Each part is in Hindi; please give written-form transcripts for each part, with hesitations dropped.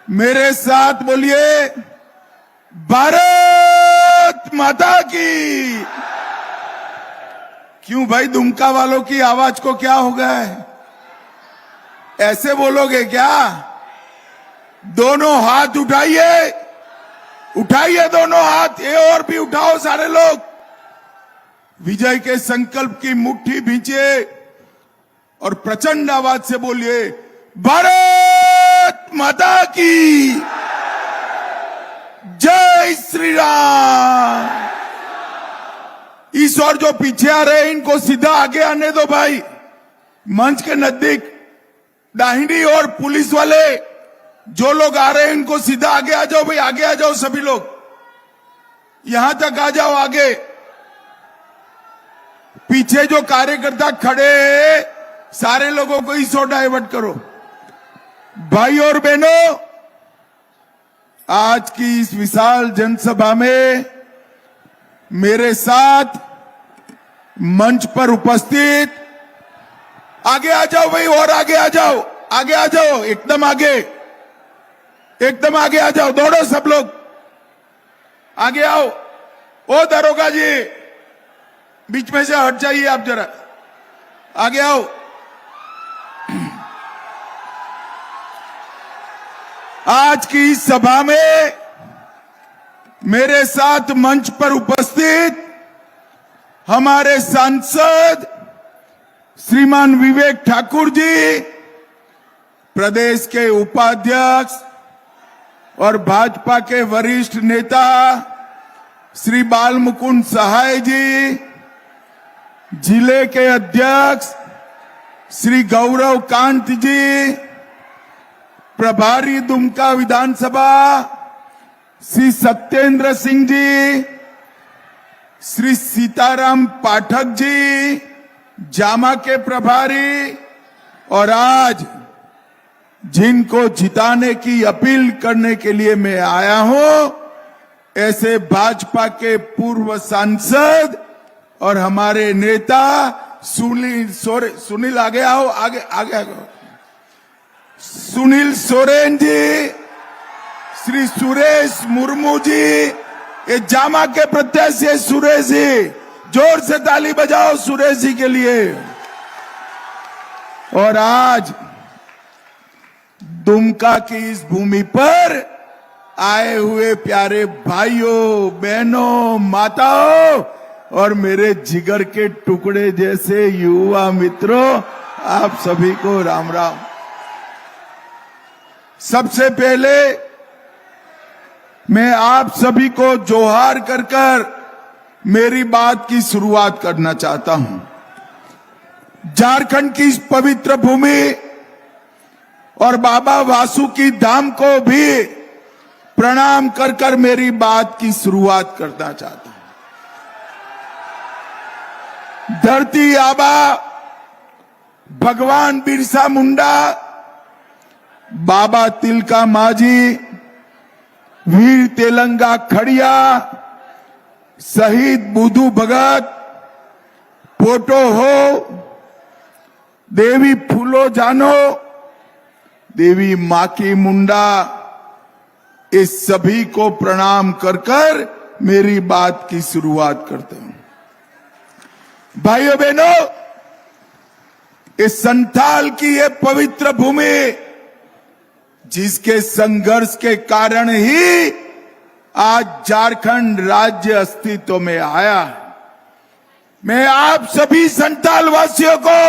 मेरे साथ बोलिए, भारत माता की। क्यों भाई, दुमका वालों की आवाज को क्या हो गया है? ऐसे बोलोगे क्या? दोनों हाथ उठाइए, उठाइए दोनों हाथ, ये और भी उठाओ सारे लोग। विजय के संकल्प की मुट्ठी भींचिए और प्रचंड आवाज से बोलिए, भारत माता की जय श्री राम। इस और जो पीछे आ रहे हैं इनको सीधा आगे आने दो भाई। मंच के नजदीक दाहिनी और पुलिस वाले जो लोग आ रहे हैं इनको सीधा आगे आ जाओ भाई, आगे आ जाओ सभी लोग, यहां तक आ जाओ आगे। पीछे जो कार्यकर्ता खड़े हैं सारे लोगों को इस ओर डाइवर्ट करो। भाई और बहनों, आज की इस विशाल जनसभा में मेरे साथ मंच पर उपस्थित, आगे आ जाओ भाई, और आगे आ जाओ, आगे आ जाओ, एकदम आगे, एकदम आगे आ जाओ, दौड़ो सब लोग, आगे आओ। ओ दरोगा जी, बीच में से हट जाइए आप जरा, आगे आओ। आज की इस सभा में मेरे साथ मंच पर उपस्थित हमारे सांसद श्रीमान विवेक ठाकुर जी, प्रदेश के उपाध्यक्ष और भाजपा के वरिष्ठ नेता श्री बाल मुकुंद सहाय जी, जिले के अध्यक्ष श्री गौरव कांत जी, प्रभारी दुमका विधानसभा श्री सत्येंद्र सिंह जी, श्री सीताराम पाठक जी, जामा के प्रभारी, और आज जिनको जिताने की अपील करने के लिए मैं आया हूं, ऐसे भाजपा के पूर्व सांसद और हमारे नेता सुनील आगे आओ, आगे आगे आगे, सुनील सोरेन जी, श्री सुरेश मुर्मू जी, ये जामा के प्रत्याशी सुरेश जी, जोर से ताली बजाओ सुरेश जी के लिए। और आज दुमका की इस भूमि पर आए हुए प्यारे भाइयों, बहनों, माताओं और मेरे जिगर के टुकड़े जैसे युवा मित्रों, आप सभी को राम राम। सबसे पहले मैं आप सभी को जोहार कर कर मेरी बात की शुरुआत करना चाहता हूं। झारखंड की इस पवित्र भूमि और बाबा वासुकी धाम को भी प्रणाम कर कर मेरी बात की शुरुआत करना चाहता हूं। धरती आबा भगवान बिरसा मुंडा, बाबा तिलका मांझी, वीर तेलंगा खड़िया, शहीद बुधू भगत, पोटो हो, देवी फूलो जानो, देवी माकी मुंडा, इस सभी को प्रणाम कर कर मेरी बात की शुरुआत करता हूं। भाइयों बहनों, इस संथाल की ये पवित्र भूमि जिसके संघर्ष के कारण ही आज झारखंड राज्य अस्तित्व में आया है, मैं आप सभी संथाल वासियों को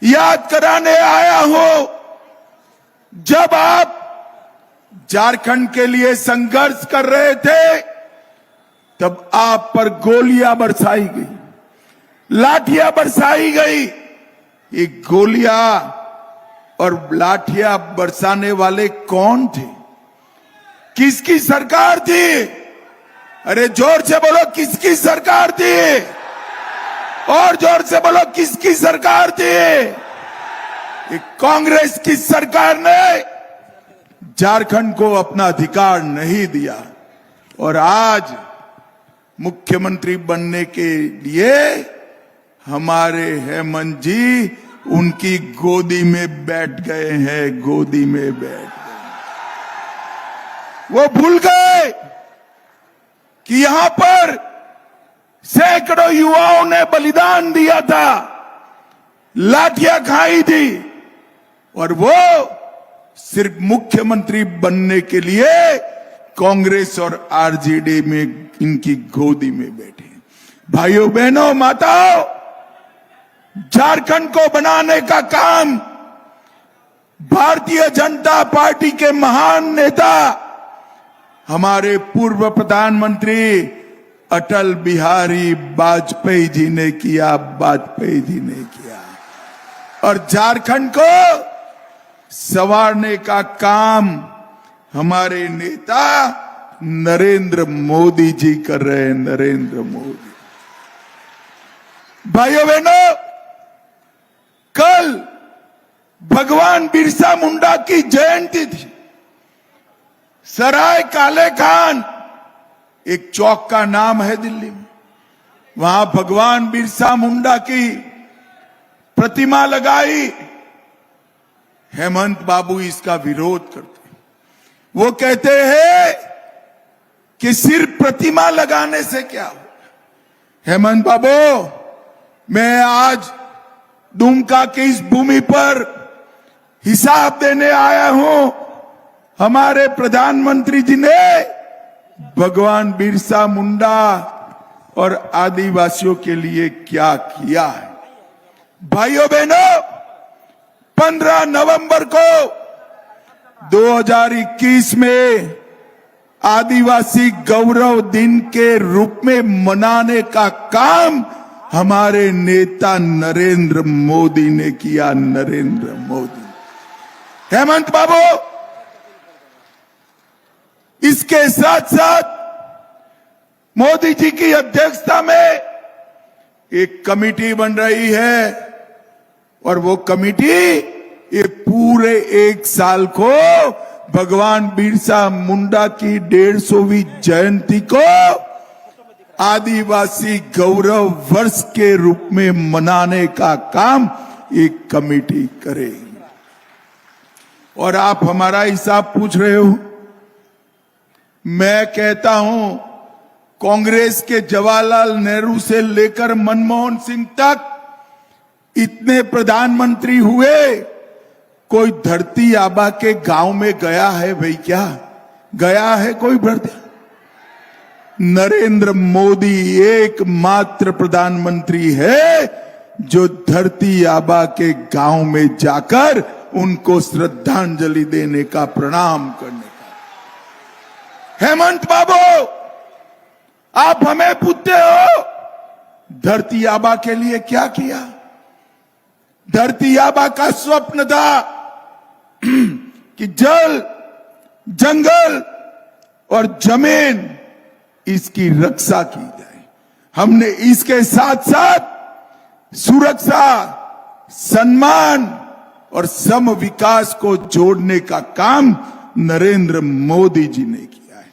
याद कराने आया हूं, जब आप झारखंड के लिए संघर्ष कर रहे थे तब आप पर गोलियां बरसाई गई, लाठियां बरसाई गई। ये गोलियां और लाठियां बरसाने वाले कौन थे? किसकी सरकार थी? अरे जोर से बोलो, किसकी सरकार थी? और जोर से बोलो, किसकी सरकार थी? कांग्रेस की सरकार ने झारखंड को अपना अधिकार नहीं दिया और आज मुख्यमंत्री बनने के लिए हमारे हेमंत जी उनकी गोदी में बैठ गए हैं, गोदी में बैठ गए। वो भूल गए कि यहां पर सैकड़ों युवाओं ने बलिदान दिया था, लाठियां खाई थी, और वो सिर्फ मुख्यमंत्री बनने के लिए कांग्रेस और आरजेडी में इनकी गोदी में बैठे। भाइयों बहनों माताओं, झारखंड को बनाने का काम भारतीय जनता पार्टी के महान नेता हमारे पूर्व प्रधानमंत्री अटल बिहारी वाजपेयी जी ने किया, वाजपेयी जी ने किया। और झारखंड को संवारने का काम हमारे नेता नरेंद्र मोदी जी कर रहे हैं, नरेंद्र मोदी। भाइयों बहनों, कल भगवान बिरसा मुंडा की जयंती थी। सराय काले खान एक चौक का नाम है दिल्ली में, वहां भगवान बिरसा मुंडा की प्रतिमा लगाई। हेमंत बाबू इसका विरोध करते हैं। वो कहते हैं कि सिर्फ प्रतिमा लगाने से क्या होगा। हेमंत बाबू, मैं आज दुमका की इस भूमि पर हिसाब देने आया हूं। हमारे प्रधानमंत्री जी ने भगवान बिरसा मुंडा और आदिवासियों के लिए क्या किया है। भाइयों बहनों, 15 नवंबर को 2021 में आदिवासी गौरव दिन के रूप में मनाने का काम हमारे नेता नरेंद्र मोदी ने किया, नरेंद्र मोदी। हेमंत बाबू, इसके साथ साथ मोदी जी की अध्यक्षता में एक कमेटी बन रही है, और वो कमेटी ये पूरे एक साल को भगवान बिरसा मुंडा की 150वीं जयंती को आदिवासी गौरव वर्ष के रूप में मनाने का काम एक कमेटी करेगी। और आप हमारा हिसाब पूछ रहे हो। मैं कहता हूं, कांग्रेस के जवाहरलाल नेहरू से लेकर मनमोहन सिंह तक इतने प्रधानमंत्री हुए, कोई धरती आबा के गांव में गया है भाई? क्या गया है कोई? भरती नरेंद्र मोदी एकमात्र प्रधानमंत्री है जो धरती आबा के गांव में जाकर उनको श्रद्धांजलि देने का, प्रणाम करने का। हेमंत बाबू, आप हमें पूछते हो धरती आबा के लिए क्या किया? धरती आबा का स्वप्न था कि जल, जंगल और जमीन इसकी रक्षा की जाए। हमने इसके साथ साथ सुरक्षा, सम्मान और सम विकास को जोड़ने का काम नरेंद्र मोदी जी ने किया है।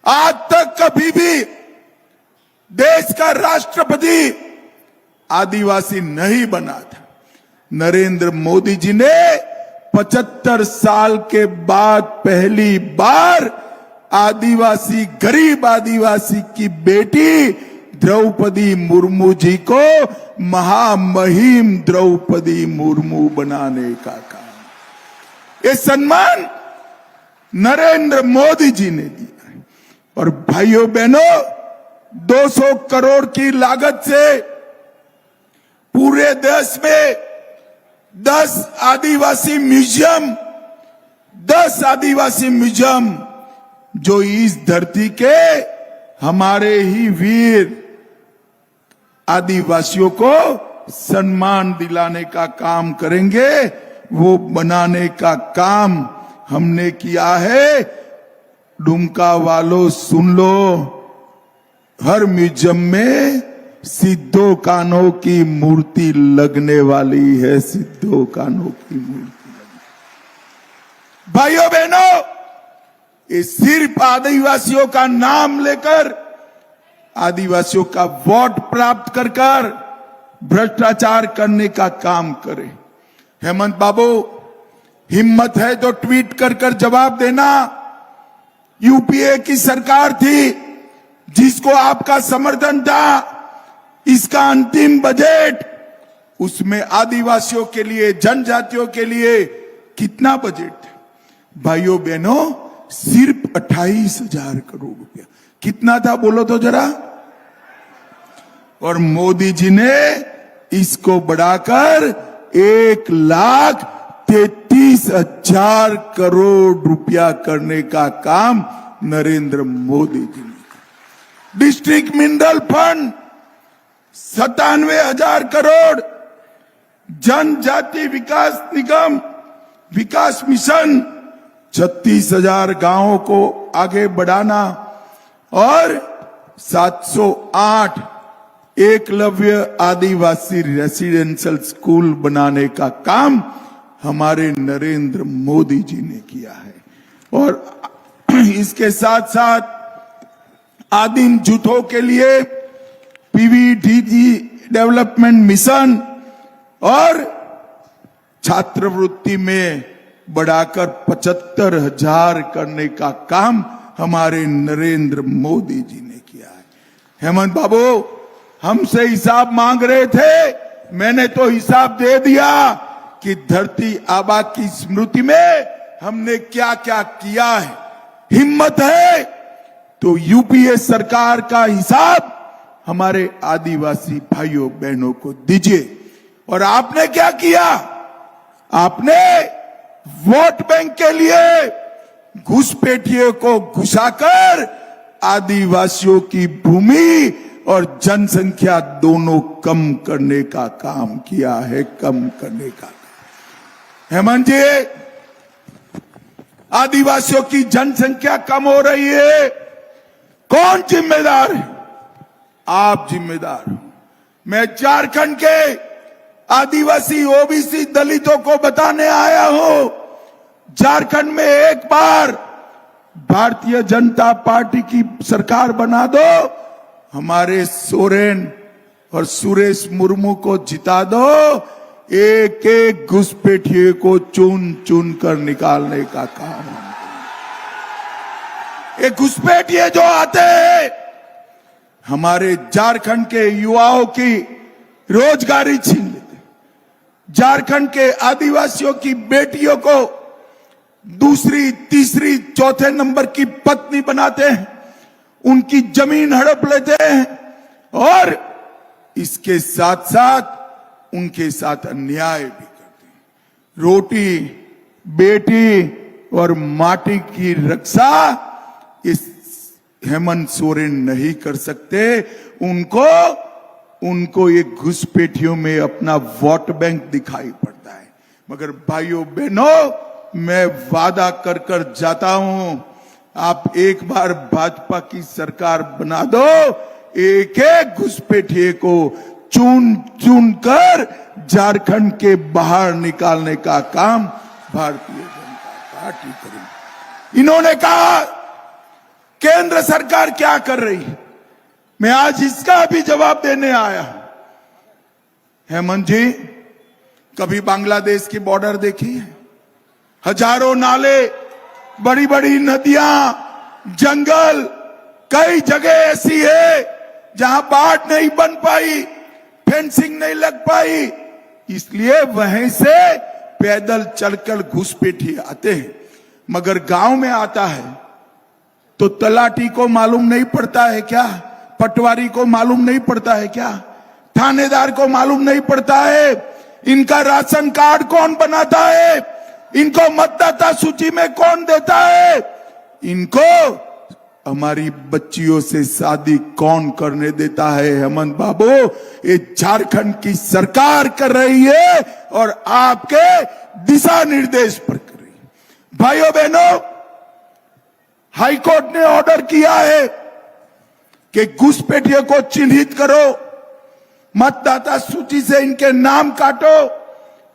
आज तक कभी भी देश का राष्ट्रपति आदिवासी नहीं बना था। नरेंद्र मोदी जी ने 75 साल के बाद पहली बार आदिवासी, गरीब आदिवासी की बेटी द्रौपदी मुर्मू जी को महामहिम द्रौपदी मुर्मू बनाने का काम, ये सम्मान नरेंद्र मोदी जी ने दिया है। और भाइयों बहनों, 200 करोड़ की लागत से पूरे देश में 10 आदिवासी म्यूजियम जो इस धरती के हमारे ही वीर आदिवासियों को सम्मान दिलाने का काम करेंगे, वो बनाने का काम हमने किया है। दुमका वालों सुन लो, हर म्यूजियम में सिद्धो कान्हो की मूर्ति लगने वाली है, सिद्धो कान्हो की मूर्ति। भाइयों बहनों, ये सिर्फ आदिवासियों का नाम लेकर, आदिवासियों का वोट प्राप्त कर कर भ्रष्टाचार करने का काम करे। हेमंत बाबू, हिम्मत है तो ट्वीट कर कर जवाब देना, यूपीए की सरकार थी जिसको आपका समर्थन था। इसका अंतिम बजट, उसमें आदिवासियों के लिए, जनजातियों के लिए कितना बजट था भाइयों बहनों? सिर्फ 28,000 करोड़ रुपया। कितना था बोलो तो जरा। और मोदी जी ने इसको बढ़ाकर 1,33,000 करोड़ रुपया करने का काम नरेंद्र मोदी जी ने। डिस्ट्रिक्ट मिनरल फंड 97,000 करोड़, जनजाति विकास निगम विकास मिशन 36,000 गांवों को आगे बढ़ाना और 708 एकलव्य आदिवासी रेसिडेंशियल स्कूल बनाने का काम हमारे नरेंद्र मोदी जी ने किया है। और इसके साथ साथ आदिम जूथों के लिए पीवीडीजी डेवलपमेंट मिशन और छात्रवृत्ति में बढ़ाकर 75,000 करने का काम हमारे नरेंद्र मोदी जी ने किया है। हेमंत बाबू हमसे हिसाब मांग रहे थे, मैंने तो हिसाब दे दिया कि धरती आबा की स्मृति में हमने क्या क्या किया है। हिम्मत है तो यूपीए सरकार का हिसाब हमारे आदिवासी भाइयों बहनों को दीजिए। और आपने क्या किया? आपने वोट बैंक के लिए घुसपैठियों को घुसाकर आदिवासियों की भूमि और जनसंख्या दोनों कम करने का काम किया है, कम करने का। हेमंत जी, आदिवासियों की जनसंख्या कम हो रही है, कौन जिम्मेदार है? आप जिम्मेदार हो। मैं झारखंड के आदिवासी ओबीसी दलितों को बताने आया हूं, झारखंड में एक बार भारतीय जनता पार्टी की सरकार बना दो, हमारे सोरेन और सुरेश मुर्मू को जिता दो, एक एक घुसपैठिए को चुन चुन कर निकालने का काम। ये घुसपैठिए जो आते हैं हमारे झारखंड के युवाओं की रोजगारी छीन लेते, झारखंड के आदिवासियों की बेटियों को दूसरी तीसरी चौथे नंबर की पत्नी बनाते हैं, उनकी जमीन हड़प लेते हैं और इसके साथ साथ उनके साथ अन्याय भी करते हैं। रोटी बेटी और माटी की रक्षा इस हेमंत सोरेन नहीं कर सकते। उनको ये घुसपैठियों में अपना वोट बैंक दिखाई पड़ता है। मगर भाइयों बहनों, मैं वादा कर कर जाता हूं, आप एक बार भाजपा की सरकार बना दो, एक एक घुसपैठिए को चुन चुन कर झारखंड के बाहर निकालने का काम भारतीय जनता पार्टी करेगी। इन्होंने कहा केंद्र सरकार क्या कर रही है, मैं आज इसका भी जवाब देने आया हूं। हेमंत जी, कभी बांग्लादेश की बॉर्डर देखी है? हजारों नाले, बड़ी बड़ी नदियां, जंगल, कई जगह ऐसी है जहां बाढ़ नहीं बन पाई, फेंसिंग नहीं लग पाई, इसलिए वहीं से पैदल चलकर घुसपैठिए आते हैं। मगर गांव में आता है तो तलाटी को मालूम नहीं पड़ता है क्या? पटवारी को मालूम नहीं पड़ता है क्या? थानेदार को मालूम नहीं पड़ता है इनका राशन कार्ड कौन बनाता है, इनको मतदाता सूची में कौन देता है, इनको हमारी बच्चियों से शादी कौन करने देता है? हेमंत बाबू, ये झारखंड की सरकार कर रही है और आपके दिशा निर्देश पर कर रही है। भाइयों बहनों, हाईकोर्ट ने ऑर्डर किया है कि घुसपैठियों को चिन्हित करो, मतदाता सूची से इनके नाम काटो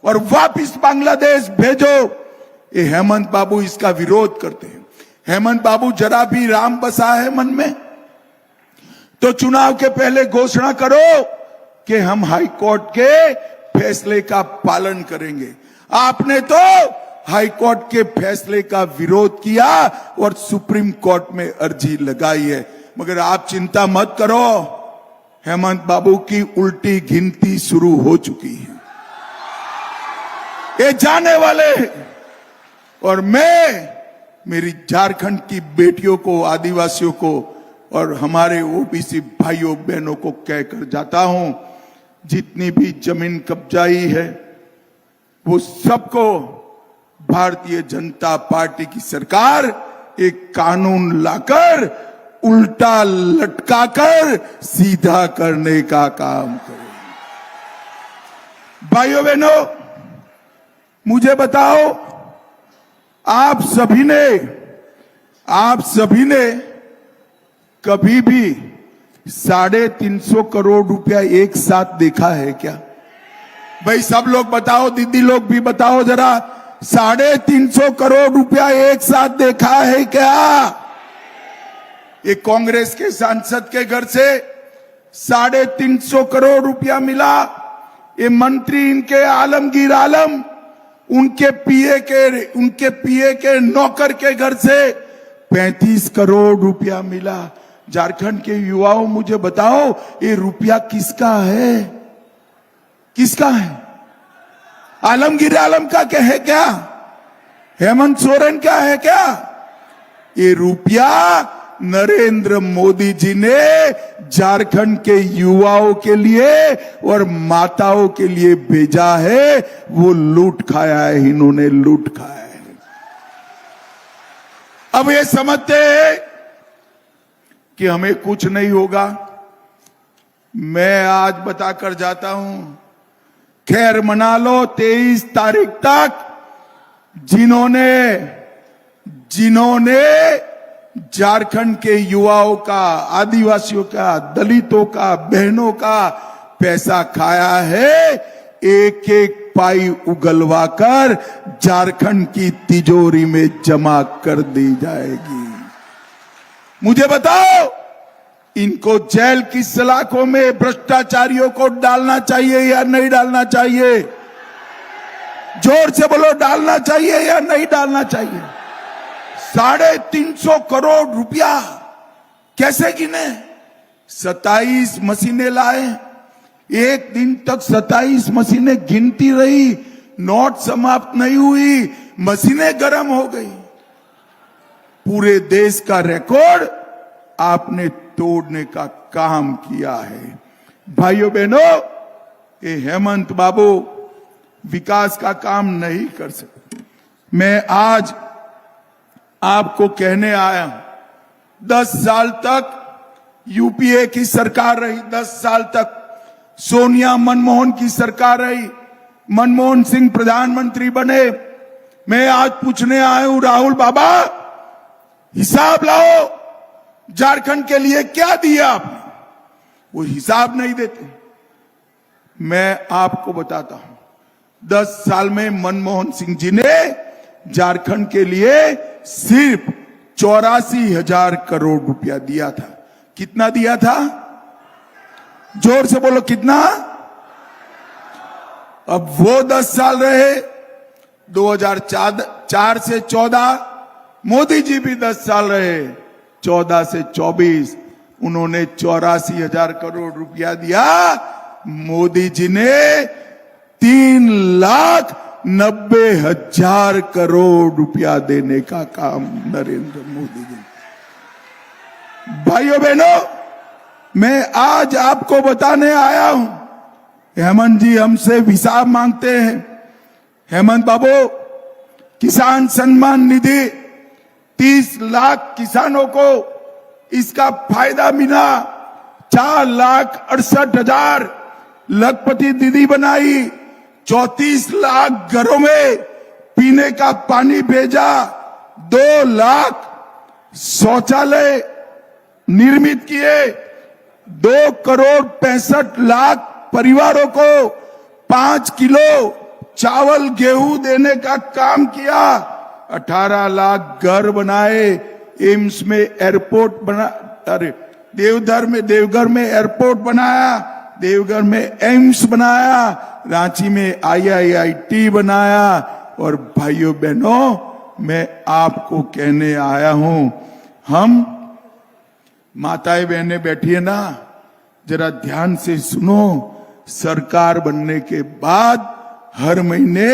और वापिस बांग्लादेश भेजो। ये हेमंत बाबू इसका विरोध करते हैं। हेमंत बाबू, जरा भी राम बसा है मन में तो चुनाव के पहले घोषणा करो कि हम हाईकोर्ट के फैसले का पालन करेंगे। आपने तो हाई कोर्ट के फैसले का विरोध किया और सुप्रीम कोर्ट में अर्जी लगाई है। मगर आप चिंता मत करो, हेमंत बाबू की उल्टी गिनती शुरू हो चुकी है, ये जाने वाले हैं। और मैं मेरी झारखंड की बेटियों को, आदिवासियों को और हमारे ओबीसी भाइयों बहनों को कहकर जाता हूं, जितनी भी जमीन कब्जाई है वो सबको भारतीय जनता पार्टी की सरकार एक कानून लाकर उल्टा लटकाकर सीधा करने का काम करे। भाइयों बहनों, मुझे बताओ, आप सभी ने कभी भी 350 करोड़ रुपया एक साथ देखा है क्या? भाई सब लोग बताओ, दीदी लोग भी बताओ जरा, 350 करोड़ रुपया एक साथ देखा है क्या? एक कांग्रेस के सांसद के घर से 350 करोड़ रुपया मिला। ये मंत्री इनके आलमगीर आलम, उनके पीए के नौकर के घर से 35 करोड़ रुपया मिला। झारखंड के युवाओं, मुझे बताओ, ये रुपया किसका है? किसका है? आलमगीर आलम का क्या है क्या? हेमंत सोरेन का है क्या? ये रुपया नरेंद्र मोदी जी ने झारखंड के युवाओं के लिए और माताओं के लिए भेजा है। वो लूट खाया है, इन्होंने लूट खाया है। अब ये समझते हैं कि हमें कुछ नहीं होगा। मैं आज बताकर जाता हूं, खैर मना लो 23 तारीख तक जिन्होंने झारखंड के युवाओं का, आदिवासियों का, दलितों का, बहनों का पैसा खाया है, एक एक पाई उगलवा कर झारखंड की तिजोरी में जमा कर दी जाएगी। मुझे बताओ, इनको जेल की सलाखों में भ्रष्टाचारियों को डालना चाहिए या नहीं डालना चाहिए? जोर से बोलो, डालना चाहिए या नहीं डालना चाहिए? 350 करोड़ रुपया कैसे गिने? 27 मशीनें लाए, एक दिन तक 27 मशीनें गिनती रही, नोट समाप्त नहीं हुई, मशीनें गर्म हो गई। पूरे देश का रिकॉर्ड आपने तोड़ने का काम किया है। भाइयों बहनों, ये हेमंत बाबू विकास का काम नहीं कर सकते। मैं आज आपको कहने आया हूं, 10 साल तक यूपीए की सरकार रही, 10 साल तक सोनिया मनमोहन की सरकार रही, मनमोहन सिंह प्रधानमंत्री बने। मैं आज पूछने आया हूं, राहुल बाबा हिसाब लाओ, झारखंड के लिए क्या दिया आपने? वो हिसाब नहीं देते। मैं आपको बताता हूं, 10 साल में मनमोहन सिंह जी ने झारखंड के लिए सिर्फ 84,000 करोड़ रुपया दिया था। कितना दिया था? जोर से बोलो, कितना? अब वो 10 साल रहे, 2004 से 14, मोदी जी भी 10 साल रहे, 14 से 24, उन्होंने 84,000 करोड़ रुपया दिया। मोदी जी ने 3,90,000 करोड़ रुपया देने का काम नरेंद्र मोदी जी। भाइयों बहनों, मैं आज आपको बताने आया हूं, हेमंत जी हमसे हिसाब मांगते हैं। हेमंत बाबू, किसान सम्मान निधि 30 लाख किसानों को इसका फायदा मिला, 4,68,000 लखपति दीदी बनाई, 34 लाख घरों में पीने का पानी भेजा, 2 लाख शौचालय निर्मित किए, 2,65,00,000 परिवारों को 5 किलो चावल गेहूं देने का काम किया, 18 लाख घर बनाए, एम्स में एयरपोर्ट बना, अरे देवघर में एयरपोर्ट बनाया, देवघर में एम्स बनाया, रांची में IIIT बनाया, और भाइयों बहनों, मैं आपको कहने आया हूं, हम माताएं बहनें बैठी है ना, जरा ध्यान से सुनो। सरकार बनने के बाद हर महीने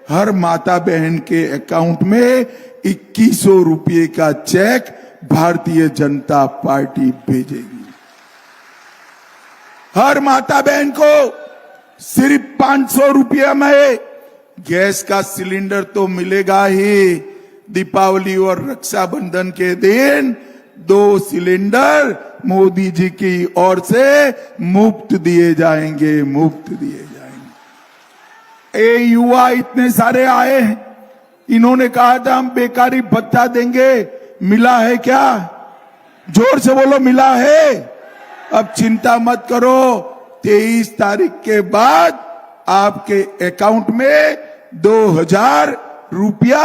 हर माता बहन के अकाउंट में 2100 रुपये का चेक भारतीय जनता पार्टी भेजेगी। हर माता बहन को सिर्फ 500 रुपया में गैस का सिलेंडर तो मिलेगा ही। दीपावली और रक्षाबंधन के दिन 2 सिलेंडर मोदी जी की ओर से मुफ्त दिए जाएंगे, मुफ्त दिए जाएंगे। ये युवा इतने सारे आए हैं, इन्होंने कहा था हम बेकारी भत्ता देंगे, मिला है क्या? जोर से बोलो, मिला है? अब चिंता मत करो, 23 तारीख के बाद आपके अकाउंट में 2000 रुपया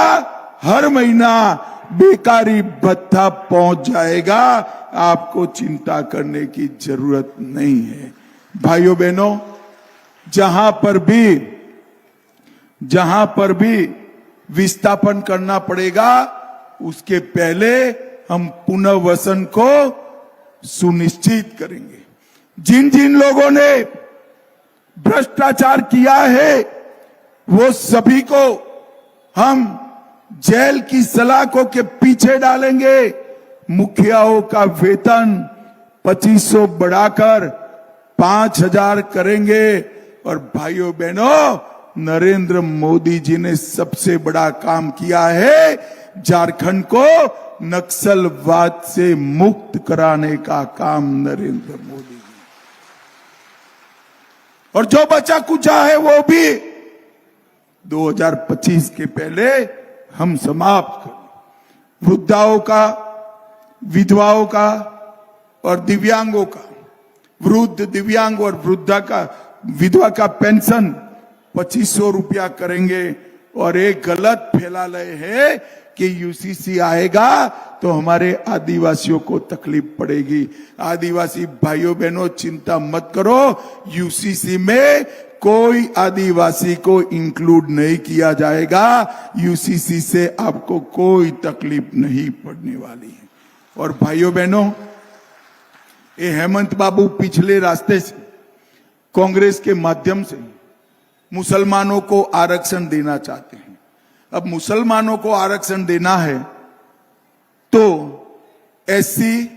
हर महीना बेकारी भत्ता पहुंच जाएगा। आपको चिंता करने की जरूरत नहीं है। भाइयों बहनों, जहां पर भी विस्थापन करना पड़ेगा, उसके पहले हम पुनर्वसन को सुनिश्चित करेंगे। जिन जिन लोगों ने भ्रष्टाचार किया है, वो सभी को हम जेल की सलाखों के पीछे डालेंगे। मुखियाओं का वेतन 2500 बढ़ाकर 5000 करेंगे। और भाइयों बहनों, नरेंद्र मोदी जी ने सबसे बड़ा काम किया है, झारखंड को नक्सलवाद से मुक्त कराने का काम नरेंद्र मोदी जी। और जो बचा कुचा है वो भी 2025 के पहले हम समाप्त करें। वृद्धाओं का, विधवाओं का और दिव्यांगों का, वृद्ध, दिव्यांग और विधवा का पेंशन 2500 रुपया करेंगे। और एक गलत फैला रहे हैं कि यूसीसी आएगा तो हमारे आदिवासियों को तकलीफ पड़ेगी। आदिवासी भाइयों बहनों, चिंता मत करो, यूसीसी में कोई आदिवासी को इंक्लूड नहीं किया जाएगा। यूसीसी से आपको कोई तकलीफ नहीं पड़ने वाली है। और भाइयों बहनों, ये हेमंत बाबू पिछले रास्ते से, कांग्रेस के माध्यम से मुसलमानों को आरक्षण देना चाहते हैं। अब मुसलमानों को आरक्षण देना है तो एससी,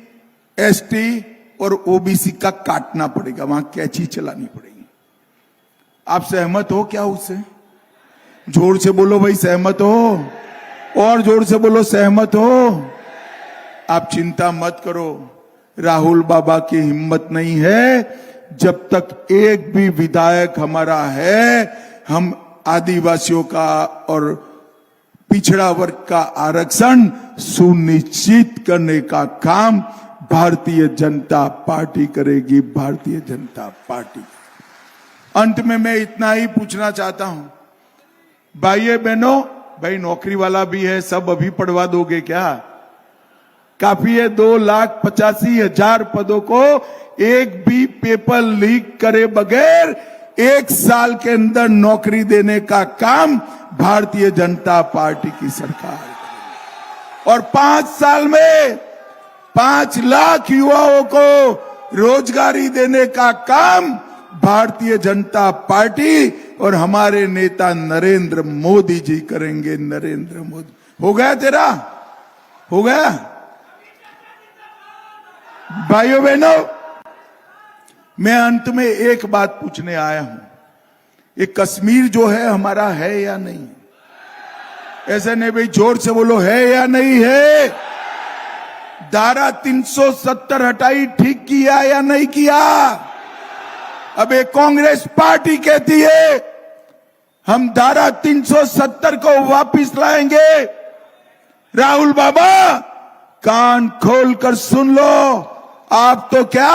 एसटी और ओबीसी का काटना पड़ेगा, वहां कैंची चलानी पड़ेगी। आप सहमत हो क्या उससे? जोर से बोलो भाई, सहमत हो? और जोर से बोलो, सहमत हो? आप चिंता मत करो, राहुल बाबा की हिम्मत नहीं है। जब तक एक भी विधायक हमारा है, हम आदिवासियों का और पिछड़ा वर्ग का आरक्षण सुनिश्चित करने का काम भारतीय जनता पार्टी करेगी। भारतीय जनता पार्टी। अंत में मैं इतना ही पूछना चाहता हूं, भाइयों बहनों, भाई नौकरी वाला भी है, सब अभी पढ़वा दोगे क्या? काफी है 2,85,000 पदों को एक भी पेपर लीक करे बगैर 1 साल के अंदर नौकरी देने का काम भारतीय जनता पार्टी की सरकार करेगी। और 5 साल में 5 लाख युवाओं को रोजगारी देने का काम भारतीय जनता पार्टी और हमारे नेता नरेंद्र मोदी जी करेंगे। नरेंद्र मोदी। हो गया तेरा? हो गया? भाइयों बहनों, मैं अंत में एक बात पूछने आया हूं, ये कश्मीर जो है हमारा है या नहीं? ऐसे नहीं भाई, जोर से बोलो, है या नहीं है? धारा 370 हटाई, ठीक किया या नहीं किया? अब एक कांग्रेस पार्टी कहती है हम धारा 370 को वापस लाएंगे। राहुल बाबा, कान खोलकर सुन लो, आप तो क्या,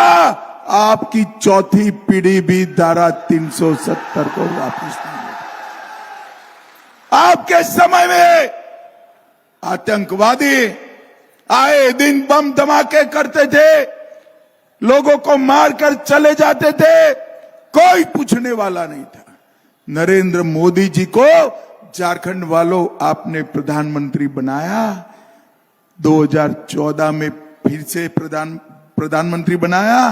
आपकी चौथी पीढ़ी भी धारा 370 को वापस लाएंगे। आपके समय में आतंकवादी आए दिन बम धमाके करते थे, लोगों को मारकर चले जाते थे, कोई पूछने वाला नहीं था। नरेंद्र मोदी जी को झारखंड वालों, आपने प्रधानमंत्री बनाया, 2014 में फिर से प्रधानमंत्री बनाया।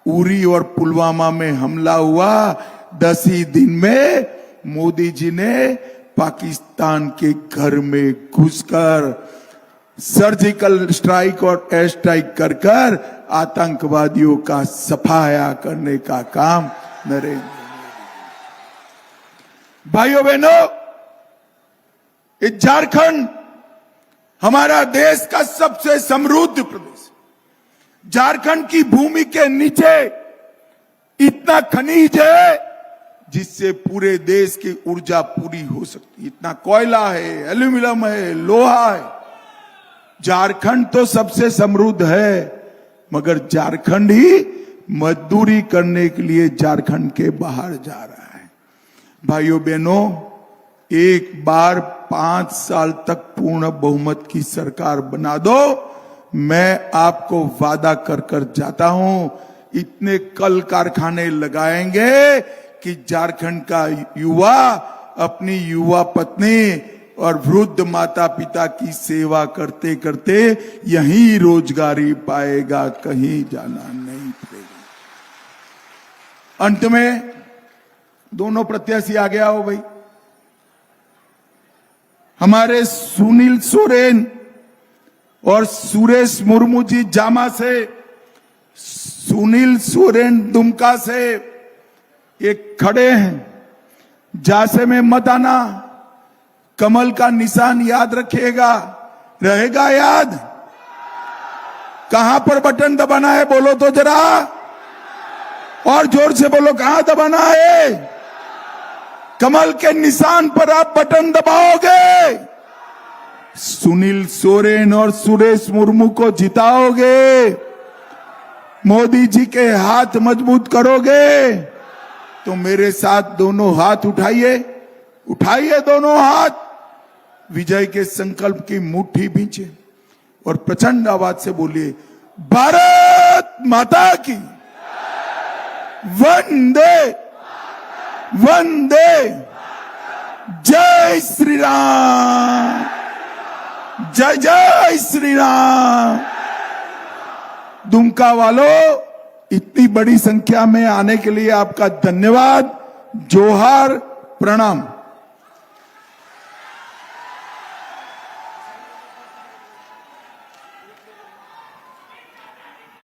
उरी और पुलवामा में हमला हुआ, 10 ही दिन में मोदी जी ने पाकिस्तान के घर में घुसकर सर्जिकल स्ट्राइक और एयर स्ट्राइक कर कर आतंकवादियों का सफाया करने का काम नरेंद्र मोदी। भाइयों बहनों, ये झारखंड हमारा देश का सबसे समृद्ध प्रदेश। झारखंड की भूमि के नीचे इतना खनिज है जिससे पूरे देश की ऊर्जा पूरी हो सकती है। इतना कोयला है, एल्यूमिनियम है, लोहा है। झारखंड तो सबसे समृद्ध है, मगर झारखंड ही मजदूरी करने के लिए झारखंड के बाहर जा रहा है। भाइयों बहनों, एक बार 5 साल तक पूर्ण बहुमत की सरकार बना दो, मैं आपको वादा कर कर जाता हूं, इतने कल कारखाने लगाएंगे कि झारखंड का युवा अपनी युवा पत्नी और वृद्ध माता पिता की सेवा करते करते यहीं रोजगारी पाएगा, कहीं जाना नहीं पड़ेगा। अंत में दोनों प्रत्याशी आ गया हो भाई, हमारे सुनील सोरेन और सुरेश मुर्मू जी जामा से, सुनील सोरेन दुमका से एक खड़े हैं। जासे में मत आना, कमल का निशान याद रखिएगा, रहेगा याद? कहां पर बटन दबाना है बोलो तो जरा, और जोर से बोलो, कहां दबाना है? कमल के निशान पर आप बटन दबाओगे, सुनील सोरेन और सुरेश मुर्मू को जिताओगे, मोदी जी के हाथ मजबूत करोगे, तो मेरे साथ दोनों हाथ उठाइए, उठाइए दोनों हाथ, विजय के संकल्प की मुट्ठी भींचे और प्रचंड आवाज से बोलिए, भारत माता की वंदे वंदे, जय श्री राम, जय जय श्री राम। दुमका वालों, इतनी बड़ी संख्या में आने के लिए आपका धन्यवाद, जोहार, प्रणाम।